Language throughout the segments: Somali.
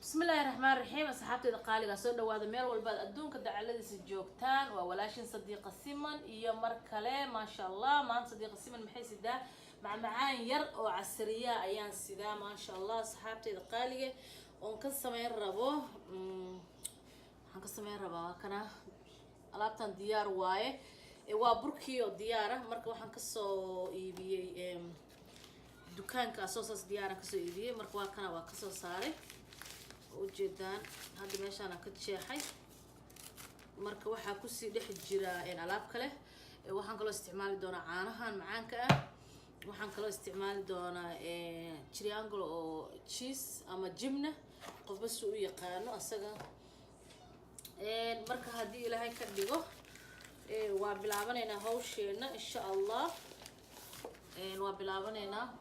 بسم الله الرحمن الرحيم. أصحابتي دقالي قصود وهذا ميل والبعض أدون كده على ذي سجوكتان وولاشين صديق السمن إيا مركلة ما شاء الله ما صديق السمن محيس ده مع معان ير وعسرية أيان سدا ما شاء الله. أصحابتي دقالي ونقسم يربو هنقسم يربو كنا ألابتان ديار واي وبركيو ديارة مركب هنقصو يبي دكان كاسوس ديارة كسو يبي مركب كنا وكسو صاري وجدان هذا ماشي أنا كنت شاحي مركب واحد كوسي دح الجرا إن علاب كله وحن كله استعمال دونا عانها معان كأ وحن كله استعمال دونا تريانجل أو تشيز أما جبنة قف بس ويقانو أسجع مركب هذه لهاي كديجو وبلعبنا هنا هوشينا إن شاء الله وبلعبنا هنا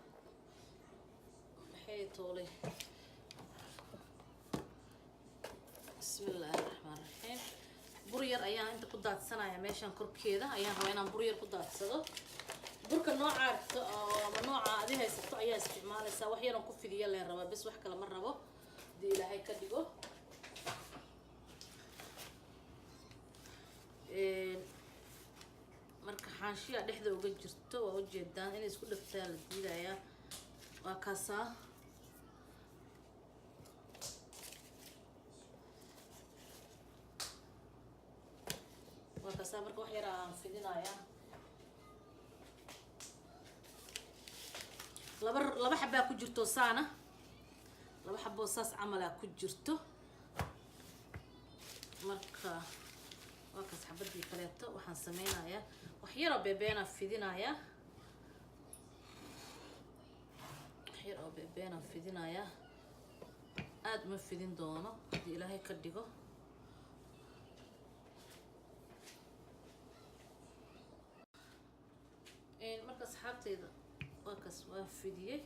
حيطولي. بسم الله الرحمن الرحيم. برير أيام أنت قدرت سنة يا ماشان كرب كذا أيام هواينا برير قدرت صدق برك النوع عارف نوع هذه هي ستة أيام استعمال سوا هي نكف في ديال الربا بس واحد كلام مرة دي لهاي كديجو مرك حاشية دحدة وجرتو وجدان إني سكول الثالث دي يا وكاسا وكاسا مرك وحيران في دنايا لبا حبة كجرتو سانة لبا حبة صاص عملا كجرتو مرك وكاس حبدي كليتو وحن سمينايا وحيرة بيبينا في دنايا حيرة بيبينا في دنايا آد مفيدين دونو دي إلهي كدقو مركز حابتي وكاس وافديه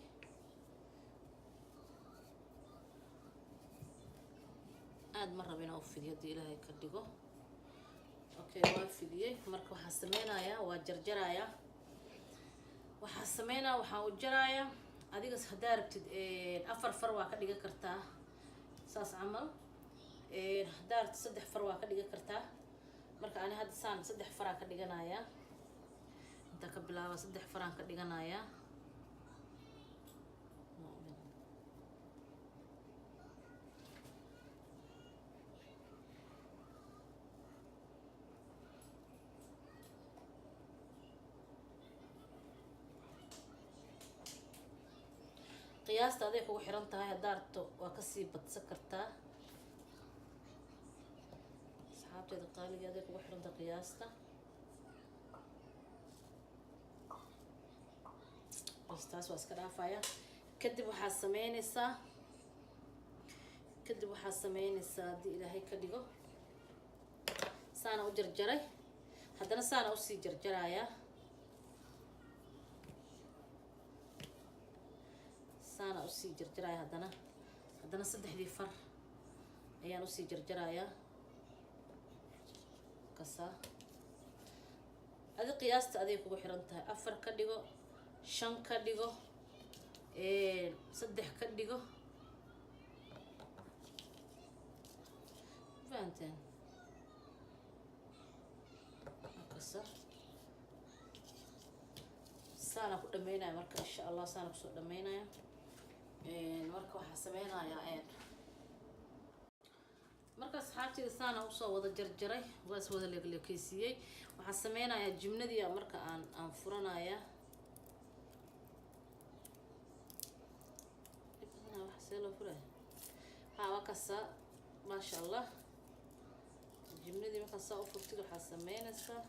آد مرة بينا وفديه دي إلهي كدقو اوكي وافديه مركب حسمينايا وجرجرايا وحسمينا وحوجرايا adigas hadaa rabtid afar far waa ka dhiga kartaa saas camal hadaa rabtid saddex far waa ka dhiga kartaa marka ani hadda saan saddex far ka dhiganaya inta ka bilaabo saddex far ka dhiganaya قياسته هذيك هو حرنتها هاي دارته وكسي بتسكرتها سحابتي دقالي هذيك هو حرنتها قياسته بس تاس واسكرها فيا كدب وحاسمينيسا كدب وحاسمينيسا دي إلى هيك كديجو سانا وجرجري هذا سانا وسي جرجرايا أنا أسي جرجرايا هذانا صدق دي فر أيان أسي جرجرايا كسا هذا قياست هذيك وحرنتها أفر كديجو شن كديجو صدق كديجو فهمتين كسا سانا كل دمينا مركز إن شاء الله سانا كسر دمينا marka waxa sameeynayaa marka saxaabtii saana u soo wada jarjaray waas wada leegleekaysiiyay waxa sameeynayaa jimnadii marka aan furanaya ibna wax soo furay wakasa ma sha Allah jimnadii marka soo furtay waxa sameeynaysaa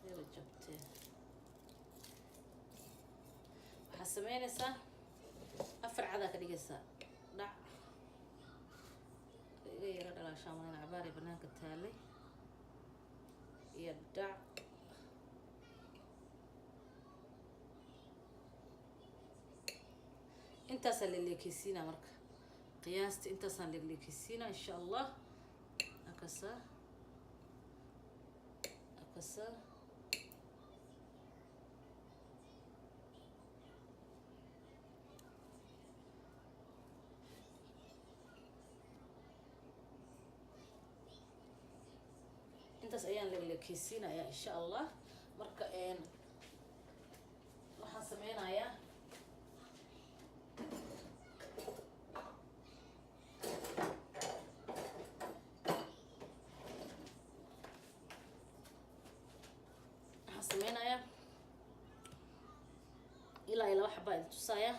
yara jabtay حسمينيسا أفر عذا كديجسا دع غير على شامين عباري بناك التالي يدع انت سال اللي كيسينا مرك قياست انت سال اللي كيسينا ان شاء الله اكسر اكسر intaas ayaan la keysiinayaa insha allah. marka waxaan sameynayaa ilaa iyo 2 xabaa tusaaya.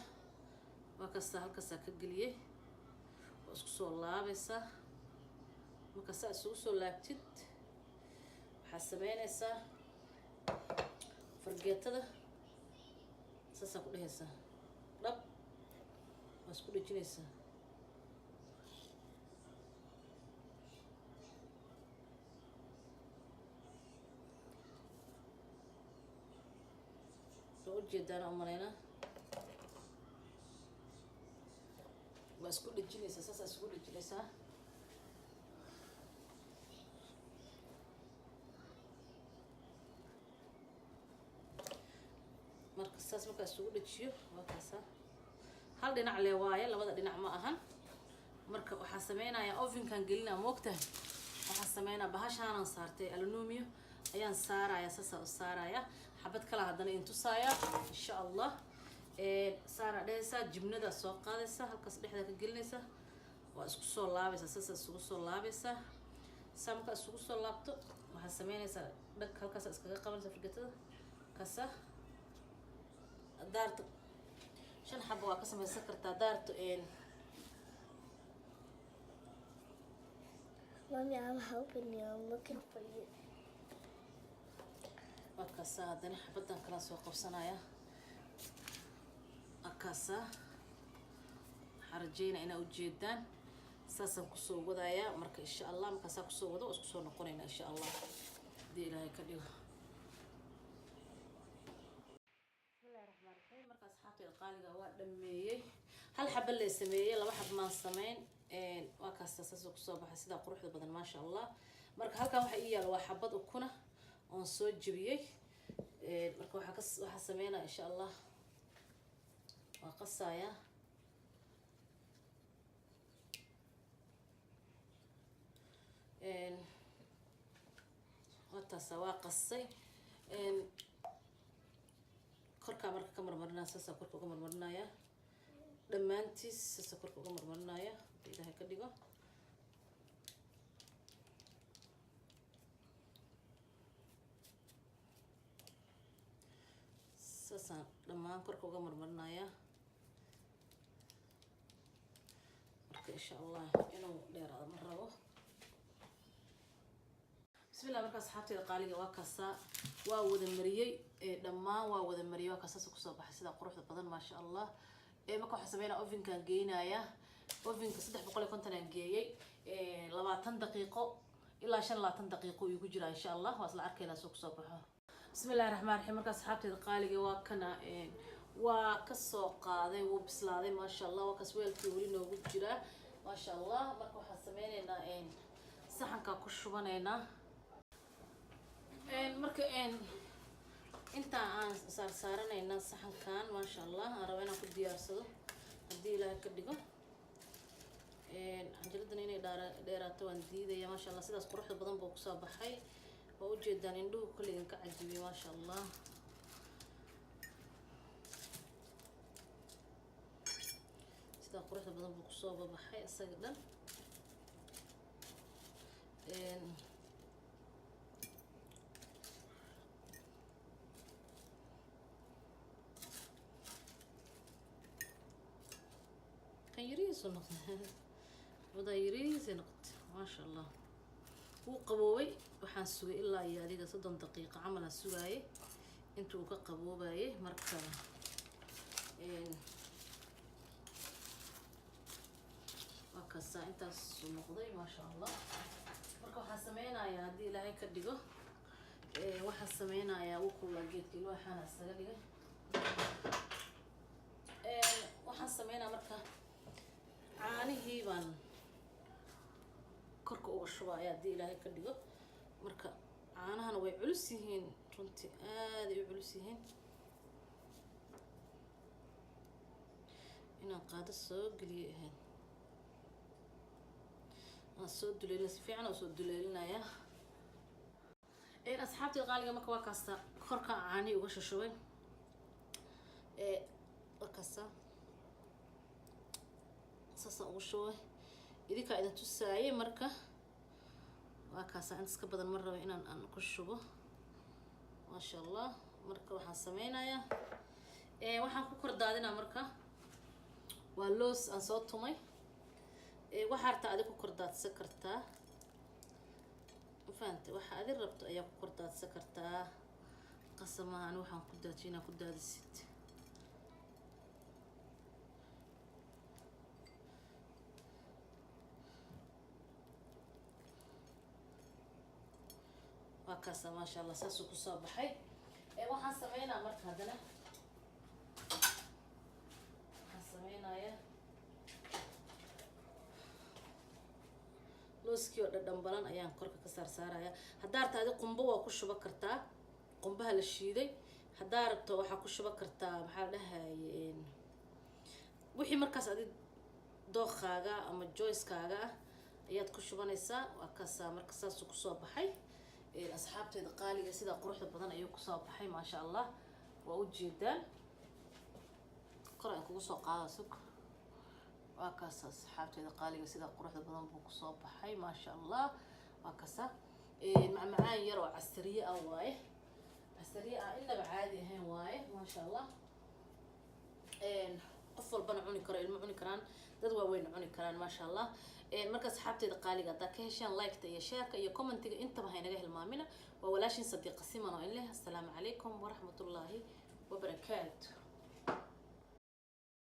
waa kasta halkaas ka galiyay oo isku soo laabaysa. marka saa isugu soo laabtid waxaa sameynaysaa fargeetada saas ku dhehaysaa dhab waa isku dhejinaysaa. soo ujeedaan oo maleyna waa isku dhejinaysaa. saas isku dhejinaysaa. marka saas markaa isugu dhajiyo waa kaasa hal dhinac le waaye, labada dhinac ma ahan. marka waxaa sameynayaa ovenkan gelinaa moogtahay. waxaa sameynaa bahashaanan saartay aluminium ayaan saaraya. saasa u saaraya xabad kala haddana intusaaya insha allah. saara dhehaysaa jibnada soo qaadaysa halkaas dhexda ka gelinaysa waa isku soo laabaysaa. saasa isugu soo laabaysaa. saa markaa isugu soo laabto waxaa sameynaysaa dhag halkaas iskaga qabanaysa fargeetada kasa daarto 5 xabo waa ka sameysan kartaa daarto. Mommy, I'm helping you. I'm looking for you. markaasa haddana xabadan kala soo qabsanaya. markaasa waxaan rajeynaa inaa ujeedaan. saasaan kusoo wadayaa marka insha allah. markaasaa kusoo wado oo isku soo noqonayna insha allah hadii ilaahay ka dhigo. markaas xaaqil qaaliga waa dhameeyay. hal xabba la sameeyay, 2 xab maan sameyn. waa kaas saas ku soo baxay sida quruxda badan ma sha Allah. marka halkan waxa ii yaal waa xabad ukuna oo soo jabiyay. marka waxa sameynaa insha Allah waa qasaya. wataasa waa qasay. korka marka ka marmarnaa saasa korka uga marmarnaya dhamaantiis. saasa korka uga marmarnaya ilaahay ka dhigo. saasa dhamaan korka uga marmarnaya. marka insha Allah inuu dheeraado ma rabo. bismillah. markaas xaabteeda qaaliga waa kaasa waa wada mariyay. dhamaan waa wada mariyay. waa kaasa ku soo baxay sida quruxda badan ma sha Allah. marka waxa sameeyna ovenkan geynaya. ovenka 350 aan geeyay. 20 daqiiqo ilaa 25 daqiiqo uu ku jira insha Allah. waa isla arkaynaa soo ku soo baxo. bismillahir rahmaanir rahiim. markaas xaabteeda qaaliga waa kana waa ka soo qaaday wuu bislaaday ma sha Allah. waa kas weelkii wali noogu jira ma sha Allah. marka waxa sameeynaa saxanka ku shubanaynaa. marka inta aan saaranayna saxankan ma sha Allah aan rabo inaan ku diyaarsado hadii ilaahay ka dhigo. canjaladan inay dheeraato waan diidaya ma sha Allah. sidaas quruxda badan buu ku soo baxay. waa u jeedaan indhuhu kulligan ka cajibiyo ma sha Allah. sida quruxda badan buu ku soo baxay isaga dhan. kan yariis oo noqday wada yariis noqday ma sha Allah. wuu qaboobay. waxaan sugay ilaa iyo adiga 30 daqiiqo camal aan sugayay intuu ka qaboobayay. marka waa kaasa intaas noqday ma sha Allah. marka waxaan sameynayaa hadii ilaahay ka dhigo waxaan sameynayaa ukula geedkii waxaan isaga dhigay. waxaan sameynaa marka caanihii baan korka uga shubaya hadii ilaahay ka dhigo. marka caanahana way culus yihiin runtii aad ay u culus yihiin. inaan qaado soo geliyo ahayn aan soo duleelin si fiican oo soo duleelinaya. أصحابتي الغالية مكوا كاستا خرقة عاني وش شوي وكاستا ساسا وشوي إذا كا إذا تساعي مركة وكاسا عند سكبة المرة وإنا أن كشبه ما شاء الله مركة وحن سمينا يا وحن كوكر دادنا مركة واللوس أن صوتهمي وحارتا أدي كوكر داد سكرتا فهمت waxa aad rabto ayaa ku kordaadsan kartaa qasamahan waxaan ku daajinaa ku daadisid waa kaasa ma sha Allah saas ku soo baxay waxaan sameeynaa marka hadana waxaan sameeynaa looskii oo dhadhan balan ayaan korka ka saaraya hadaa rabto aad qumbo waa ku shuba kartaa qumbaha la shiiday hadaa rabto waxa ku shuba kartaa maxaa la dhahaayeen wixii markaas aad dooqaaga ama joyskaaga ayaad ku shubanaysaa waa kaasa marka saas ku soo baxay asxaabteeda qaaliga sida quruxda badan ayuu ku soo baxay ma sha Allah waa u jeedaan qoraan kugu soo qaadasoo وكاسة صحابتي القالية سيدا قروح بدن بوك صوب حي ما شاء الله وكاسة مع معاي يروى عسرية واي عسرية إلا بعادي هين واي ما شاء الله قفل بنا عوني كرا المعوني كران ددوا وين عوني كران ما شاء الله مركز صحابتي القالية دا كهشان لايك تيا شارك يا كومنت انت بهاي نجاه المامنة وولاشين صديق سيمانو إله السلام عليكم ورحمة الله وبركاته.